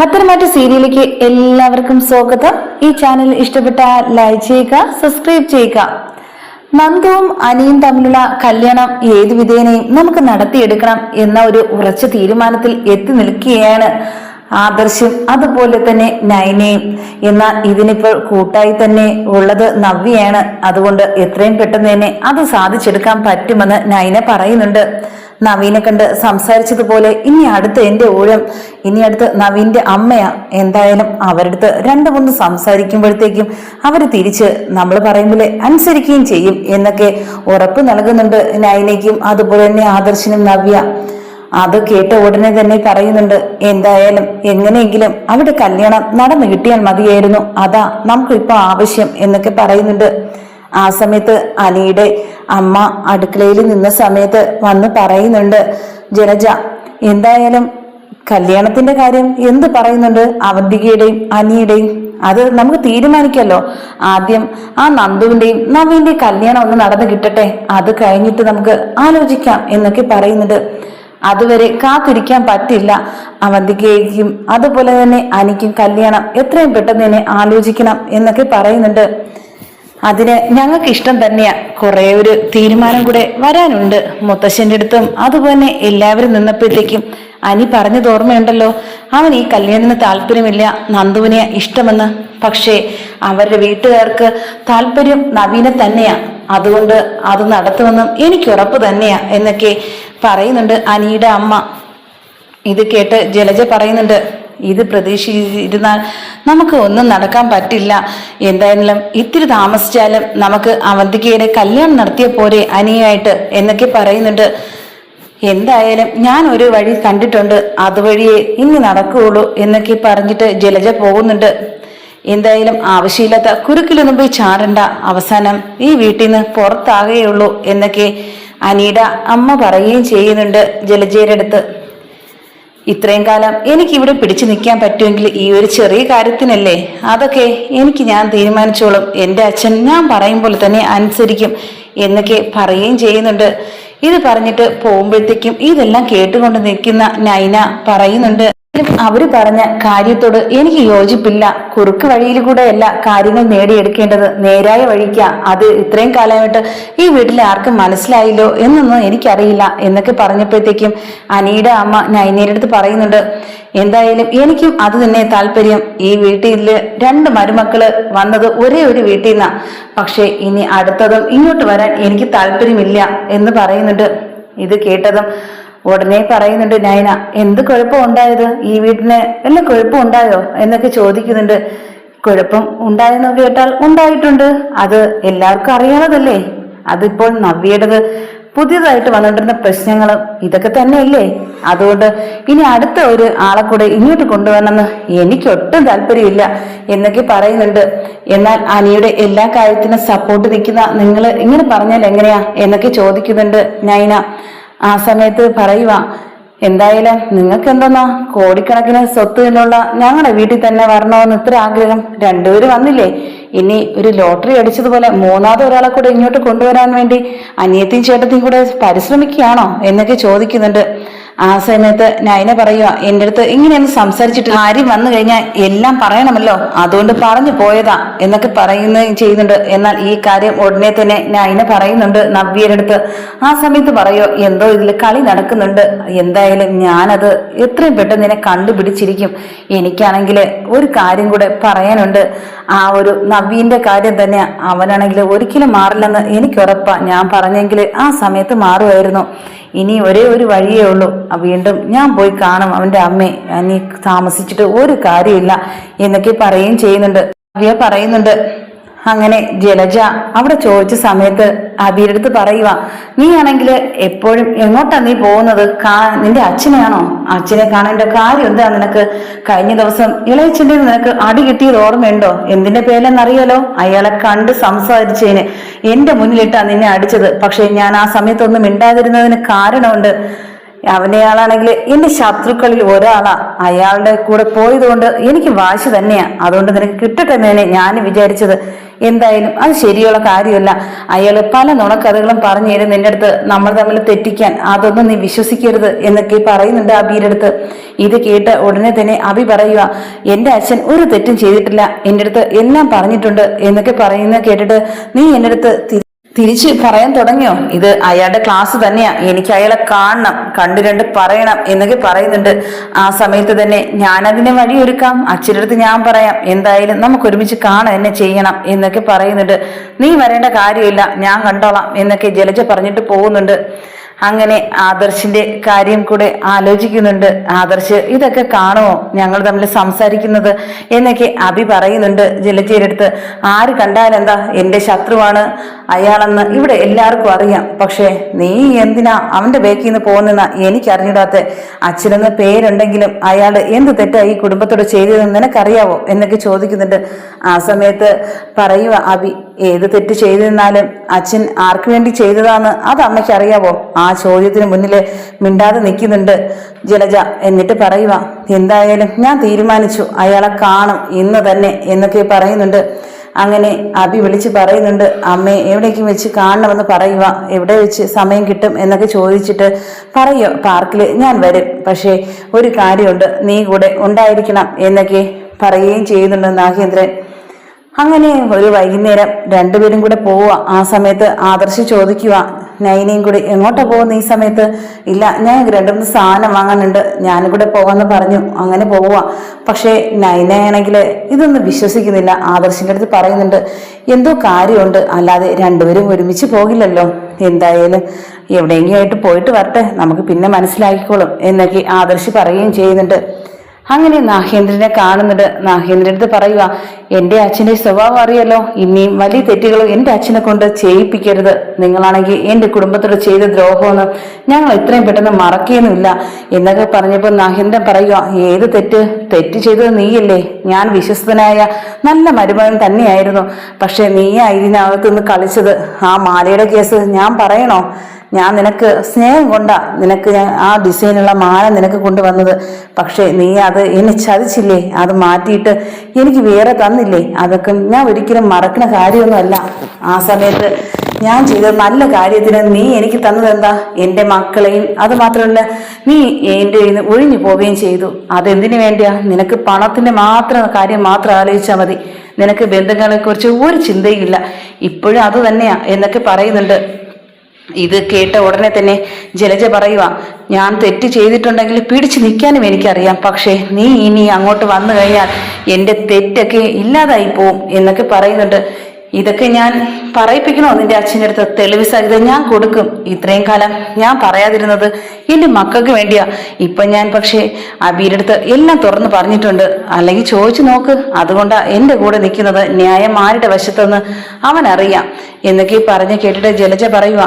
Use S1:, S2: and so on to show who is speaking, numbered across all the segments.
S1: പത്തനംതിട്ട സീരിയലിലേക്ക് എല്ലാവർക്കും സ്വാഗതം. ഈ ചാനൽ ഇഷ്ടപ്പെട്ട ലൈക്ക് ചെയ്യുക, സബ്സ്ക്രൈബ് ചെയ്യുക. നന്ദുവും അനിയും തമ്മിലുള്ള കല്യാണം ഏതു വിധേനയും നമുക്ക് നടത്തിയെടുക്കണം എന്ന ഒരു ഉറച്ച തീരുമാനത്തിൽ എത്തി നിൽക്കുകയാണ് ആദർശും അതുപോലെ തന്നെ നയനയും. എന്നാൽ ഇതിനിപ്പോൾ കൂട്ടായി തന്നെ ഉള്ളത് നവ്യയാണ്. അതുകൊണ്ട് എത്രയും പെട്ടെന്ന് തന്നെ അത് സാധിച്ചെടുക്കാൻ പറ്റുമെന്ന് നയന പറയുന്നുണ്ട്. നവീനെ കണ്ട് സംസാരിച്ചതുപോലെ ഇനി അടുത്ത് എന്റെ ഊഴം, ഇനി അടുത്ത് നവീന്റെ അമ്മയാ. എന്തായാലും അവരടുത്ത് രണ്ടു മൂന്ന് സംസാരിക്കുമ്പോഴത്തേക്കും അവർ തിരിച്ച് നമ്മൾ പറയുമ്പോൾ അനുസരിക്കുകയും ചെയ്യും എന്നൊക്കെ ഉറപ്പ് നൽകുന്നുണ്ട് നയനയ്ക്കും അതുപോലെ തന്നെ ആദർശനും നവ്യ. അത് കേട്ട ഉടനെ തന്നെ പറയുന്നുണ്ട്, എന്തായാലും എങ്ങനെയെങ്കിലും അവിടെ കല്യാണം നടന്നു കിട്ടിയാൽ മതിയായിരുന്നു, അതാ നമുക്ക് ഇപ്പൊ ആവശ്യം എന്നൊക്കെ പറയുന്നുണ്ട്. ആ സമയത്ത് അനിയുടെ അമ്മ അടുക്കളയിൽ നിന്ന സമയത്ത് വന്ന് പറയുന്നുണ്ട്, ജലജ എന്തായാലും കല്യാണത്തിന്റെ കാര്യം എന്ത് പറയുന്നുണ്ട്, അവന്തികയുടെയും അനിയുടെയും അത് നമുക്ക് തീരുമാനിക്കല്ലോ. ആദ്യം ആ നന്ദുവിന്റെയും നവീന്റെയും കല്യാണം ഒന്ന് നടന്നു കിട്ടട്ടെ, അത് കഴിഞ്ഞിട്ട് നമുക്ക് ആലോചിക്കാം എന്നൊക്കെ പറയുന്നുണ്ട്. അതുവരെ കാത്തിരിക്കാൻ പറ്റില്ല. അവന്തികയ്ക്കും അതുപോലെ തന്നെ അനിക്കും കല്യാണം എത്രയും പെട്ടെന്ന് തന്നെ ആലോചിക്കണം എന്നൊക്കെ പറയുന്നുണ്ട്. അതിന് ഞങ്ങൾക്ക് ഇഷ്ടം തന്നെയാ. കുറെ ഒരു തീരുമാനം കൂടെ വരാനുണ്ട് മുത്തശ്ശന്റെ അടുത്തും അതുപോലെ എല്ലാവരും നിന്നപ്പോഴത്തേക്കും അനി പറഞ്ഞത് ഓർമ്മയുണ്ടല്ലോ, അവൻ ഈ കല്യാണത്തിന് താല്പര്യമില്ല, നന്ദുവിനെ ഇഷ്ടമെന്ന്. പക്ഷേ അവരുടെ വീട്ടുകാർക്ക് താല്പര്യം നവീനെ തന്നെയാ, അതുകൊണ്ട് അത് നടത്തുമെന്നും എനിക്ക് ഉറപ്പ് തന്നെയാ എന്നൊക്കെ പറയുന്നുണ്ട് അനിയുടെ അമ്മ. ഇത് കേട്ട് ജലജ പറയുന്നുണ്ട്, ഇത് പ്രതീക്ഷിച്ചിരുന്നാൽ നമുക്ക് ഒന്നും നടക്കാൻ പറ്റില്ല. എന്തായാലും ഇത്തിരി താമസിച്ചാലും നമുക്ക് അവന്തികയുടെ കല്യാണം നടത്തിയ പോരെ അനിയായിട്ട് എന്നൊക്കെ പറയുന്നുണ്ട്. എന്തായാലും ഞാൻ ഒരു വഴി കണ്ടിട്ടുണ്ട്, അതുവഴിയേ ഇനി നടക്കുകയുള്ളൂ എന്നൊക്കെ പറഞ്ഞിട്ട് ജലജ പോകുന്നുണ്ട്. എന്തായാലും ആവശ്യമില്ലാത്ത കുരുക്കിലൊന്നും പോയി ചാടണ്ട, അവസാനം ഈ വീട്ടിൽ നിന്ന് പുറത്താകുകയുള്ളൂ എന്നൊക്കെ അനിയുടെ അമ്മ പറയുകയും ചെയ്യുന്നുണ്ട് ജലജയുടെ അടുത്ത്. ഇത്രയും കാലം എനിക്ക് ഇവിടെ പിടിച്ചു നിൽക്കാൻ പറ്റുമെങ്കിൽ ഈ ഒരു ചെറിയ കാര്യത്തിനല്ലേ, അതൊക്കെ ഞാൻ തീരുമാനിച്ചോളും, എൻ്റെ അച്ഛൻ ഞാൻ പറയുമ്പോൾ തന്നെ അനുസരിക്കും എന്നൊക്കെ പറയുകയും ചെയ്യുന്നുണ്ട്. ഇത് പറഞ്ഞിട്ട് പോകുമ്പോഴത്തേക്കും ഇതെല്ലാം കേട്ടുകൊണ്ട് നിൽക്കുന്ന നൈന പറയുന്നുണ്ട്, അവര് പറഞ്ഞ കാര്യത്തോട് എനിക്ക് യോജിപ്പില്ല. കുറുക്ക് വഴിയിൽ കൂടെയല്ല കാര്യങ്ങൾ നേടിയെടുക്കേണ്ടത്, നേരായ വഴിക്കാ. അത് ഇത്രയും കാലമായിട്ട് ഈ വീട്ടിലെ ആർക്കും മനസ്സിലായില്ലോ എന്നൊന്നും എനിക്കറിയില്ല എന്നൊക്കെ പറഞ്ഞപ്പോഴത്തേക്കും അനിയുടെ അമ്മ നൈനയുടെ അടുത്ത് പറയുന്നുണ്ട്, എന്തായാലും എനിക്കും അത് തന്നെ താല്പര്യം. ഈ വീട്ടില് രണ്ട് മരുമക്കള് വന്നത് ഒരേ ഒരു വീട്ടിൽ നിന്നാ, പക്ഷെ ഇനി അടുത്തതും ഇങ്ങോട്ട് വരാൻ എനിക്ക് താല്പര്യമില്ല എന്ന് പറയുന്നുണ്ട്. ഇത് കേട്ടതും ഉടനെ പറയുന്നുണ്ട് നയന, എന്ത് കുഴപ്പം ഉണ്ടായത്, ഈ വീട്ടിന് വല്ല കുഴപ്പം ഉണ്ടായോ എന്നൊക്കെ ചോദിക്കുന്നുണ്ട്. കുഴപ്പം ഉണ്ടായെന്ന് കേട്ടാൽ ഉണ്ടായിട്ടുണ്ട്, അത് എല്ലാവർക്കും അറിയാവുന്നതല്ലേ. അതിപ്പോൾ നവ്യയുടേത് പുതിയതായിട്ട് വന്നിട്ടുള്ള പ്രശ്നങ്ങളും ഇതൊക്കെ തന്നെയല്ലേ. അതുകൊണ്ട് ഇനി അടുത്ത ഒരു ആളെ കൂടെ ഇങ്ങോട്ട് കൊണ്ടുവരണമെന്ന് എനിക്കൊട്ടും താല്പര്യമില്ല എന്നൊക്കെ പറയുന്നുണ്ട്. എന്നാൽ അനിയുടെ എല്ലാ കാര്യത്തിനും സപ്പോർട്ട് നിൽക്കുന്ന നിങ്ങൾ ഇങ്ങനെ പറഞ്ഞാൽ എങ്ങനെയാ എന്നൊക്കെ ചോദിക്കുന്നുണ്ട് നൈന. ആ സമയത്ത് പറയുക, എന്തായാലും നിങ്ങൾക്ക് എന്തെന്നാ കോടിക്കണക്കിന് സ്വത്ത് എന്നുള്ള ഞങ്ങളുടെ വീട്ടിൽ തന്നെ വരണമെന്ന് ഇത്ര ആഗ്രഹം, രണ്ടുപേരും വന്നില്ലേ, ഇനി ഒരു ലോട്ടറി അടിച്ചതുപോലെ മൂന്നാമത് ഒരാളെ കൂടെ ഇങ്ങോട്ട് കൊണ്ടുവരാൻ വേണ്ടി അനിയത്തിയും ചേട്ടത്തിയും കൂടെ പരിശ്രമിക്കുകയാണോ എന്നൊക്കെ ചോദിക്കുന്നുണ്ട്. ആ സമയത്ത് നൈന പറയുക, എൻ്റെ അടുത്ത് ഇങ്ങനെയൊന്നും സംസാരിച്ചിട്ട് ആരും വന്നു കഴിഞ്ഞാൽ എല്ലാം പറയണമല്ലോ, അതുകൊണ്ട് പറഞ്ഞു പോയതാ എന്നൊക്കെ പറയുകയും ചെയ്യുന്നുണ്ട്. എന്നാൽ ഈ കാര്യം ഉടനെ തന്നെ നൈന പറയുന്നുണ്ട് നവ്യയുടെ അടുത്ത്. ആ സമയത്ത് പറയോ, എന്തോ ഇതിൽ കളി നടക്കുന്നുണ്ട്, എന്തായാലും ഞാനത് എത്രയും പെട്ടെന്ന് നിന്നെ കണ്ടുപിടിച്ചിരിക്കും. എനിക്കാണെങ്കിൽ ഒരു കാര്യം കൂടെ പറയാനുണ്ട്, ആ ഒരു നവ്യന്റെ കാര്യം തന്നെ. അവനാണെങ്കിൽ ഒരിക്കലും മാറില്ലെന്ന് എനിക്ക് ഉറപ്പാ, ഞാൻ പറഞ്ഞെങ്കിൽ ആ സമയത്ത് മാറുമായിരുന്നു. ഇനി ഒരേ ഒരു വഴിയേ ഉള്ളൂ, വീണ്ടും ഞാൻ പോയി കാണും അവന്റെ അമ്മയെ, ഇനി താമസിച്ചിട്ട് ഒരു കാര്യമില്ല എന്നൊക്കെ പറയുകയും ചെയ്യുന്നുണ്ട്. അവ്യ പറയുന്നുണ്ട്. അങ്ങനെ ജലജ അവിടെ ചോദിച്ച സമയത്ത് അബിയുടെ അടുത്ത് പറയുക, നീ ആണെങ്കിൽ എപ്പോഴും എങ്ങോട്ടാ നീ പോകുന്നത്, നിന്റെ അച്ഛനെയാണോ, അച്ഛനെ കാണേണ്ട കാര്യം എന്താ നിനക്ക്, കഴിഞ്ഞ ദിവസം ഇളയച്ചൻ്റെ നിനക്ക് അടി കിട്ടിയത് ഓർമ്മയുണ്ടോ, എന്തിന്റെ പേരെന്നറിയാലോ, അയാളെ കണ്ട് സംസാരിച്ചതിന് എന്റെ മുന്നിലിട്ടാ നിന്നെ അടിച്ചത്. പക്ഷെ ഞാൻ ആ സമയത്തൊന്നും മിണ്ടാതിരുന്നതിന് കാരണമുണ്ട്. അവനെയാളാണെങ്കിൽ എന്റെ ശത്രുക്കളിൽ ഒരാളാ, അയാളുടെ കൂടെ പോയത് കൊണ്ട് എനിക്ക് വാശി തന്നെയാ, അതുകൊണ്ട് നിനക്ക് കിട്ടട്ടെ എന്നേ ഞാൻ വിചാരിച്ചത്. എന്തായാലും അത് ശരിയുള്ള കാര്യമല്ല. അയാള് പല നുണക്കഥകളും പറഞ്ഞു തരും നിന്റെ അടുത്ത്, നമ്മൾ തമ്മിൽ തെറ്റിക്കാൻ. അതൊന്നും നീ വിശ്വസിക്കരുത് എന്നൊക്കെ പറയുന്നുണ്ട് അബിയുടെ അടുത്ത്. ഇത് കേട്ട് ഉടനെ തന്നെ അബി പറയുക, എന്റെ അച്ഛൻ ഒരു തെറ്റും ചെയ്തിട്ടില്ല, എന്റെ അടുത്ത് എല്ലാം പറഞ്ഞിട്ടുണ്ട് എന്നൊക്കെ പറയുന്നത് കേട്ടിട്ട് നീ എന്റെ അടുത്ത് തിരിച്ച് പറയാൻ തുടങ്ങിയോ? ഇത് അയാളുടെ ക്ലാസ് തന്നെയാ, എനിക്ക് അയാളെ കാണണം, കണ്ടു രണ്ട് പറയണം എന്നൊക്കെ പറയുന്നുണ്ട്. ആ സമയത്ത് തന്നെ ഞാനതിനെ വഴിയൊരുക്കാം, അച്ഛൻ്റെ അടുത്ത് ഞാൻ പറയാം, എന്തായാലും നമുക്ക് ഒരുമിച്ച് കാണാൻ എന്നെ ചെയ്യണം എന്നൊക്കെ പറയുന്നുണ്ട്. നീ വരേണ്ട കാര്യമില്ല, ഞാൻ കണ്ടോളാം എന്നൊക്കെ ജലജ പറഞ്ഞിട്ട് പോകുന്നുണ്ട്. അങ്ങനെ ആദർശിന്റെ കാര്യം കൂടെ ആലോചിക്കുന്നുണ്ട്. ആദർശ് ഇതൊക്കെ കാണുമോ ഞങ്ങൾ തമ്മിൽ സംസാരിക്കുന്നത് എന്നൊക്കെ അഭി പറയുന്നുണ്ട് ജലജയുടെ അടുത്ത്. ആര് കണ്ടാലെന്താ, എന്റെ ശത്രുവാണ് അയാളെന്ന് ഇവിടെ എല്ലാവർക്കും അറിയാം. പക്ഷെ നീ എന്തിനാ അവന്റെ ബേക്കിൽ നിന്ന് പോകുന്ന എനിക്കറിഞ്ഞിടാത്ത. അച്ഛനെന്ന് പേരുണ്ടെങ്കിലും അയാൾ എന്ത് തെറ്റാ ഈ കുടുംബത്തോട് ചെയ്തതെന്ന് നിനക്കറിയാവോ എന്നൊക്കെ ചോദിക്കുന്നുണ്ട്. ആ സമയത്ത് പറയുക അഭി, ഏത് തെറ്റ് ചെയ്തിരുന്നാലും അച്ഛൻ ആർക്കു വേണ്ടി ചെയ്തതാന്ന് അത് അമ്മയ്ക്ക് അറിയാവോ? ആ ചോദ്യത്തിന് മുന്നിൽ മിണ്ടാതെ നിൽക്കുന്നുണ്ട് ജലജ. എന്നിട്ട് പറയുക, എന്തായാലും ഞാൻ തീരുമാനിച്ചു, അയാളെ കാണും ഇന്ന് തന്നെ എന്നൊക്കെ പറയുന്നുണ്ട്. അങ്ങനെ അഭി വിളിച്ച് പറയുന്നുണ്ട്, അമ്മയെ എവിടേക്കും വെച്ച് കാണണമെന്ന് പറയുക, എവിടെ വെച്ച് സമയം കിട്ടും എന്നൊക്കെ ചോദിച്ചിട്ട് പറയോ, പാർക്കിൽ ഞാൻ വരും, പക്ഷേ ഒരു കാര്യമുണ്ട്, നീ കൂടെ ഉണ്ടായിരിക്കണം എന്നൊക്കെ പറയുകയും ചെയ്യുന്നുണ്ട് നാഗേന്ദ്രൻ. അങ്ങനെ ഒരു വൈകുന്നേരം രണ്ടുപേരും കൂടെ പോവുക. ആ സമയത്ത് ആദർശ് ചോദിക്കുക, നൈനയും കൂടി എങ്ങോട്ടാ പോകുന്ന ഈ സമയത്ത്? ഇല്ല, ഞാൻ 2-3 സാധനം വാങ്ങാനുണ്ട്, ഞാനും കൂടെ പോകാമെന്ന് പറഞ്ഞു. അങ്ങനെ പോവുക. പക്ഷേ നൈനയാണെങ്കിൽ ഇതൊന്നും വിശ്വസിക്കുന്നില്ല. ആദർശിന്റെ അടുത്ത് പറയുന്നുണ്ട്, എന്തോ കാര്യമുണ്ട്, അല്ലാതെ രണ്ടുപേരും ഒരുമിച്ച് പോകില്ലല്ലോ, എന്തായാലും എവിടെയെങ്കിലും ആയിട്ട് പോയിട്ട് വരട്ടെ, നമുക്ക് പിന്നെ മനസ്സിലാക്കിക്കോളും എന്നൊക്കെ ആദർശ് പറയുകയും ചെയ്യുന്നുണ്ട്. അങ്ങനെ നാഗേന്ദ്രനെ കാണുന്നുണ്ട്. നാഗേന്ദ്രൻ്റെ അടുത്ത് പറയുക, എൻ്റെ അച്ഛൻ്റെ സ്വഭാവം അറിയല്ലോ, ഇനിയും വലിയ തെറ്റുകൾ എൻ്റെ അച്ഛനെ കൊണ്ട് ചെയ്യിപ്പിക്കരുത്. നിങ്ങളാണെങ്കിൽ എൻ്റെ കുടുംബത്തോട് ചെയ്ത ദ്രോഹമൊന്നും ഞങ്ങൾ ഇത്രയും പെട്ടെന്ന് മറക്കുകയൊന്നുമില്ല എന്നൊക്കെ പറഞ്ഞപ്പോൾ നാഗേന്ദ്രൻ പറയുക, ഏത് തെറ്റ് ചെയ്തത് നീയല്ലേ? ഞാൻ വിശ്വസ്തനായ നല്ല മരുമകൻ തന്നെയായിരുന്നു, പക്ഷെ നീയാ ഇതിനകത്തുനിന്ന് കളിച്ചത്. ആ മാലയുടെ കേസ് ഞാൻ പറയണോ? ഞാൻ നിനക്ക് സ്നേഹം കൊണ്ടാ നിനക്ക് ഞാൻ ആ ഡിസൈനുള്ള മാല നിനക്ക് കൊണ്ടുവന്നത്, പക്ഷെ നീ അത് എന്നെ ചതിച്ചില്ലേ, അത് മാറ്റിയിട്ട് എനിക്ക് വേറെ തന്നില്ലേ, അതൊക്കെ ഞാൻ ഒരിക്കലും മറക്കുന്ന കാര്യമൊന്നുമല്ല. ആ സമയത്ത് ഞാൻ ചെയ്ത നല്ല കാര്യത്തിന് നീ എനിക്ക് തന്നത് എന്താ? എൻ്റെ മക്കളെയും, അത് മാത്രമല്ല നീ എൻ്റെ കയ്യിൽ നിന്ന് ഒഴിഞ്ഞു പോവുകയും ചെയ്തു. അതെന്തിനു വേണ്ടിയാ? നിനക്ക് പണത്തിന്റെ കാര്യം മാത്രം ആലോചിച്ചാൽ മതി, നിനക്ക് ബന്ധങ്ങളെ കുറിച്ച് ഒരു ചിന്തയില്ല, ഇപ്പോഴും അത് തന്നെയാ എന്നൊക്കെ പറയുന്നുണ്ട്. ഇത് കേട്ട ഉടനെ തന്നെ ജലജ പറയുക, ഞാൻ തെറ്റ് ചെയ്തിട്ടുണ്ടെങ്കിൽ പിടിച്ചു നിൽക്കാനും എനിക്കറിയാം, പക്ഷേ നീ ഇനി അങ്ങോട്ട് വന്നു കഴിഞ്ഞാൽ എൻ്റെ തെറ്റൊക്കെ ഇല്ലാതായി പോവും എന്നൊക്കെ പറയുന്നുണ്ട്. ഇതൊക്കെ ഞാൻ പറയിപ്പിക്കണോ നിന്റെ അച്ഛൻ്റെ അടുത്ത്? തെളിവ് സഹിതം ഞാൻ കൊടുക്കും. ഇത്രയും കാലം ഞാൻ പറയാതിരുന്നത് എൻ്റെ മക്കൾക്ക് വേണ്ടിയാ. ഇപ്പൊ ഞാൻ പക്ഷേ അബിയുടെ അടുത്ത് എല്ലാം തുറന്ന് പറഞ്ഞിട്ടുണ്ട്, അല്ലെങ്കിൽ ചോദിച്ചു നോക്ക്. അതുകൊണ്ടാ എൻ്റെ കൂടെ നിൽക്കുന്നത്. ന്യായം ആരുടെ വശത്തെന്ന് അവനറിയാം എന്നൊക്കെ പറഞ്ഞ് കേട്ടിട്ട് ജലജ പറയുക,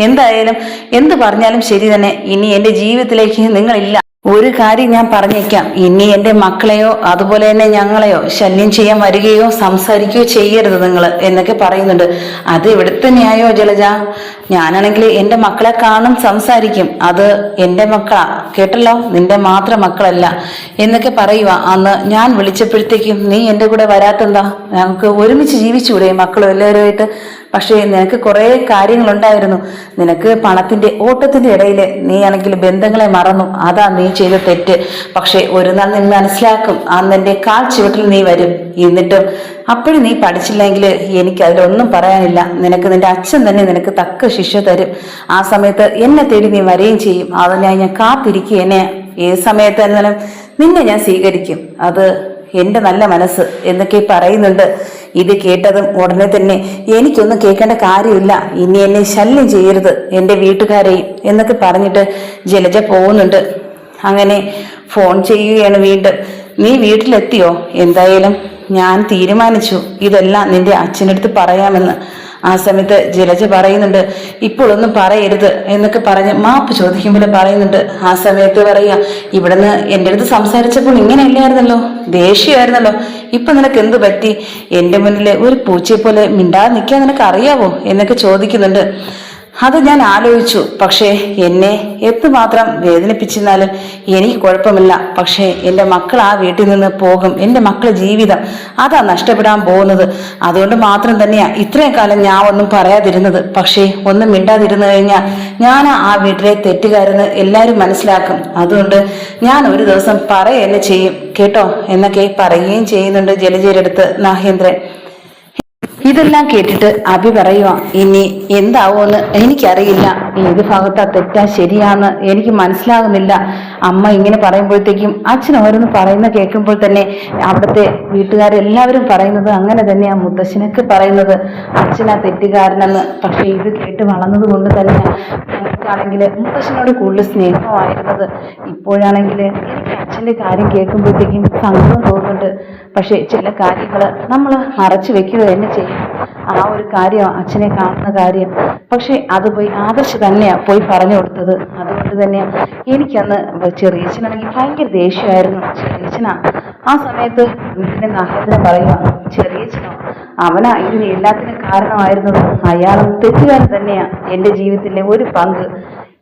S1: എന്തായാലും എന്ത് പറഞ്ഞാലും ശരി തന്നെ, ഇനി എൻ്റെ ജീവിതത്തിലേക്ക് നിങ്ങളില്ല. ഒരു കാര്യം ഞാൻ പറഞ്ഞേക്കാം, ഇനി എൻ്റെ മക്കളെയോ അതുപോലെ തന്നെ ഞങ്ങളെയോ ശല്യം ചെയ്യാൻ വരികയോ സംസാരിക്കുകയോ ചെയ്യരുത് നിങ്ങൾ എന്നൊക്കെ പറയുന്നുണ്ട്. അത് ഇവിടുത്തെ ന്യായോ ജലജ? ഞാനാണെങ്കിൽ എൻ്റെ മക്കളെ കാണും, സംസാരിക്കും, അത് എൻ്റെ മക്കളാ, കേട്ടല്ലോ, നിന്റെ മാത്രം മക്കളല്ല എന്നൊക്കെ പറയുക. അന്ന് ഞാൻ വിളിച്ചപ്പോഴത്തേക്കും നീ എൻ്റെ കൂടെ വരാത്തെന്താ? ഞങ്ങൾക്ക് ഒരുമിച്ച് ജീവിച്ചുകൂടെ മക്കളും എല്ലാവരുമായിട്ട്? പക്ഷേ നിനക്ക് കുറേ കാര്യങ്ങളുണ്ടായിരുന്നു. നിനക്ക് പണത്തിന്റെ ഓട്ടത്തിന്റെ ഇടയിൽ നീ ആണെങ്കിൽ ബന്ധങ്ങളെ മറന്നു, അതാ നീ ചെയ്ത തെറ്റ്. പക്ഷെ ഒരു നാൾ നീ മനസ്സിലാക്കും, അന്ന് എൻ്റെ കാൽ ചുവട്ടിൽ നീ വരും. എന്നിട്ടും അപ്പോഴും നീ പഠിച്ചില്ലെങ്കിൽ എനിക്ക് അതിലൊന്നും പറയാനില്ല. നിനക്ക് നിന്റെ അച്ഛൻ തന്നെ നിനക്ക് തക്ക ശിക്ഷ തരും. ആ സമയത്ത് എന്നെ തേടി നീ വരികയും ചെയ്യും. അതിനായി ഞാൻ കാത്തിരിക്കുക. എന്നെ ഏത് സമയത്ത് എന്നാലും നിന്നെ ഞാൻ സ്വീകരിക്കും. അത് എൻ്റെ നല്ല മനസ്സ് എന്നൊക്കെ പറയുന്നുണ്ട്. ഇത് കേട്ടതും ഉടനെ തന്നെ എനിക്കൊന്നും കേൾക്കേണ്ട കാര്യമില്ല, ഇനി എന്നെ ശല്യം ചെയ്യരുത്, എൻ്റെ വീട്ടുകാരെയും എന്നൊക്കെ പറഞ്ഞിട്ട് ജലജ പോകുന്നുണ്ട്. അങ്ങനെ ഫോൺ ചെയ്യുകയാണ് വീണ്ടും. നീ വീട്ടിലെത്തിയോ? എന്തായാലും ഞാൻ തീരുമാനിച്ചു ഇതെല്ലാം നിന്റെ അച്ഛനടുത്ത് പറയാമെന്ന്. ആ സമയത്ത് ജലജ പറയുന്നുണ്ട്, ഇപ്പോഴൊന്നും പറയരുത് എന്നൊക്കെ പറഞ്ഞ് മാപ്പ് ചോദിക്കുമ്പോൾ പറയുന്നുണ്ട്. ആ സമയത്ത് പറയുക, ഇവിടുന്ന് എൻ്റെ അടുത്ത് സംസാരിച്ചപ്പോൾ ഇങ്ങനെയല്ലായിരുന്നല്ലോ, ദേഷ്യമായിരുന്നല്ലോ, ഇപ്പൊ നിനക്ക് എന്ത് പറ്റി? എൻ്റെ മുന്നിൽ ഒരു പൂച്ചയെ പോലെ മിണ്ടാതെ നിൽക്കാൻ നിനക്ക് അറിയാവോ എന്നൊക്കെ ചോദിക്കുന്നുണ്ട്. അത് ഞാൻ ആലോചിച്ചു. പക്ഷേ എന്നെ എത്രമാത്രം വേദനിപ്പിച്ചിരുന്നാലും എനിക്ക് കുഴപ്പമില്ല. പക്ഷേ എൻ്റെ മക്കൾ ആ വീട്ടിൽ നിന്ന് പോകും. എൻ്റെ മക്കളുടെ ജീവിതം അതാ നഷ്ടപ്പെടാൻ പോകുന്നത്. അതുകൊണ്ട് മാത്രം തന്നെയാ ഇത്രയും കാലം ഞാൻ ഒന്നും പറയാതിരുന്നത്. പക്ഷേ ഒന്നും മിണ്ടാതിരുന്നു കഴിഞ്ഞാൽ ഞാൻ ആ വീട്ടിലെ തെറ്റുകാരെന്ന് എല്ലാവരും മനസ്സിലാക്കും. അതുകൊണ്ട് ഞാൻ ഒരു ദിവസം പറയുക ചെയ്യും കേട്ടോ എന്നൊക്കെ പറയുകയും ചെയ്യുന്നുണ്ട് ജലജയുടെ അടുത്ത് നാഗേന്ദ്രൻ. ഇതെല്ലാം കേട്ടിട്ട് അഭി പറയുക, ഇനി എന്താവുമെന്ന് എനിക്കറിയില്ല. ഏത് ഭാഗത്താ തെറ്റാ ശരിയാന്ന് എനിക്ക് മനസ്സിലാകുന്നില്ല. അമ്മ ഇങ്ങനെ പറയുമ്പോഴത്തേക്കും അച്ഛൻ ഓരോന്ന് പറയുന്ന കേൾക്കുമ്പോൾ തന്നെ അവിടുത്തെ വീട്ടുകാരെല്ലാവരും പറയുന്നത് അങ്ങനെ തന്നെയാ. മുത്തശ്ശനൊക്കെ പറയുന്നത് അച്ഛനാ തെറ്റുകാരനെന്ന്. പക്ഷെ ഇത് കേട്ട് വളർന്നത് കൊണ്ട് തന്നെയാ ഞങ്ങൾക്കാണെങ്കിൽ മുത്തശ്ശനോട് കൂടുതൽ സ്നേഹമായിരുന്നത്. ഇപ്പോഴാണെങ്കിൽ എനിക്ക് അച്ഛൻ്റെ കാര്യം കേൾക്കുമ്പോഴത്തേക്കും സങ്കടം തോന്നുന്നുണ്ട്. പക്ഷെ ചില കാര്യങ്ങൾ നമ്മൾ മറച്ചു വെക്കുക തന്നെ ചെയ്യും. ആ ഒരു കാര്യം അച്ഛനെ കാണുന്ന കാര്യം. പക്ഷെ അത് പോയി ആദർശ് തന്നെയാ പോയി പറഞ്ഞു കൊടുത്തത്. അതുകൊണ്ട് തന്നെയാ എനിക്കന്ന് ചെറിയച്ഛനാണെങ്കിൽ ഭയങ്കര ദേഷ്യമായിരുന്നു. ചെറിയച്ഛനാ ആ സമയത്ത് വീട്ടിലെ നാഗേന്ദ്രൻ പറയുക, ചെറിയച്ഛനോ അവനാ ഇതിന് എല്ലാത്തിനും കാരണമായിരുന്നത്. അയാളും തെറ്റുകാരൻ തന്നെയാ. എൻ്റെ ജീവിതത്തിലെ ഒരു പങ്ക്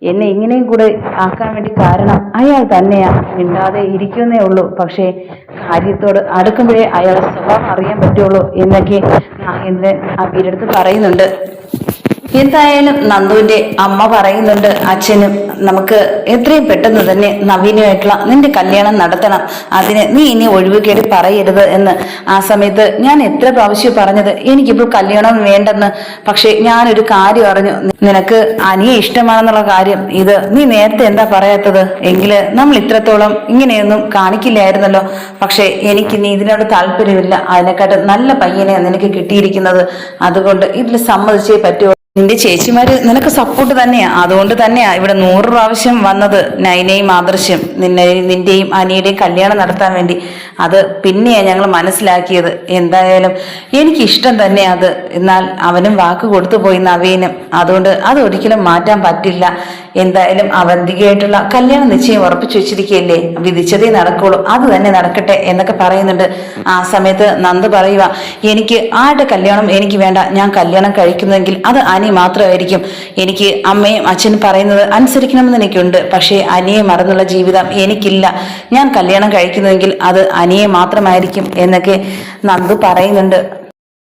S1: എന്നെ ഇങ്ങനെയും കൂടെ ആക്കാൻ വേണ്ടി കാരണം അയാൾ തന്നെയാ. മിണ്ടാതെ ഇരിക്കുന്നേ ഉള്ളൂ. പക്ഷേ കാര്യത്തോട് അടുക്കുമ്പോഴേ അയാളുടെ സ്വഭാവം അറിയാൻ പറ്റുള്ളൂ എന്നൊക്കെ നാഗേന്ദ്രൻ അബിയുടെ അടുത്ത് പറയുന്നുണ്ട്. എന്തായാലും നന്ദുവിന്റെ അമ്മ പറയുന്നുണ്ട് അച്ഛനും, നമുക്ക് എത്രയും പെട്ടെന്ന് തന്നെ നവീനുമായിട്ടുള്ള നിന്റെ കല്യാണം നടത്തണം. അതിന് നീ ഇനി ഒഴിവുകേടി പറയരുത് എന്ന്. ആ സമയത്ത് ഞാൻ എത്ര പ്രാവശ്യം പറഞ്ഞത് എനിക്കിപ്പോൾ കല്യാണം വേണ്ടെന്ന്. പക്ഷെ ഞാനൊരു കാര്യം അറിഞ്ഞു, നിനക്ക് അനിയെ ഇഷ്ടമാണെന്നുള്ള കാര്യം. ഇത് നീ നേരത്തെ എന്താ പറയാത്തത്? എങ്കില് നമ്മൾ ഇത്രത്തോളം ഇങ്ങനെയൊന്നും കാണിക്കില്ലായിരുന്നല്ലോ. പക്ഷെ എനിക്ക് നീ ഇതിനോട് താല്പര്യമില്ല. അതിനെക്കാട്ടും നല്ല പയ്യനെ നിനക്ക് കിട്ടിയിരിക്കുന്നത്. അതുകൊണ്ട് ഇതിൽ സമ്മതിച്ചേ പറ്റുമോ? നിന്റെ ചേച്ചിമാര് നിനക്ക് സപ്പോർട്ട് തന്നെയാ. അതുകൊണ്ട് തന്നെയാ ഇവിടെ 100 പ്രാവശ്യം വന്നത് നൈനയും ആദർശം നിന്റെയും അനിയുടെയും കല്യാണം നടത്താൻ വേണ്ടി. അത് പിന്നെയാ ഞങ്ങൾ മനസ്സിലാക്കിയത്. എന്തായാലും എനിക്കിഷ്ടം തന്നെ അത്. എന്നാൽ അവനും വാക്ക് കൊടുത്തു പോയി നവീനും. അതുകൊണ്ട് അത് ഒരിക്കലും മാറ്റാൻ പറ്റില്ല. എന്തായാലും അവന്തികയായിട്ടുള്ള കല്യാണം നിശ്ചയം ഉറപ്പിച്ചു വെച്ചിരിക്കുകയല്ലേ, വിധിച്ചതേ നടക്കുള്ളൂ, അത് തന്നെ നടക്കട്ടെ എന്നൊക്കെ പറയുന്നുണ്ട്. ആ സമയത്ത് നന്ദ പറയുക, എനിക്ക് ആരുടെ കല്യാണം എനിക്ക് വേണ്ട. ഞാൻ കല്യാണം കഴിക്കുന്നെങ്കിൽ അത് അനി മാത്രമായിരിക്കും. എനിക്ക് അമ്മയും അച്ഛനും പറയുന്നത് അനുസരിക്കണമെന്ന് എനിക്കുണ്ട്. പക്ഷേ അനിയെ മറന്നുള്ള ജീവിതം എനിക്കില്ല. ഞാൻ കല്യാണം കഴിക്കുന്നെങ്കിൽ അത് അനിയെ മാത്രമായിരിക്കും എന്നൊക്കെ നന്ദു പറയുന്നുണ്ട്.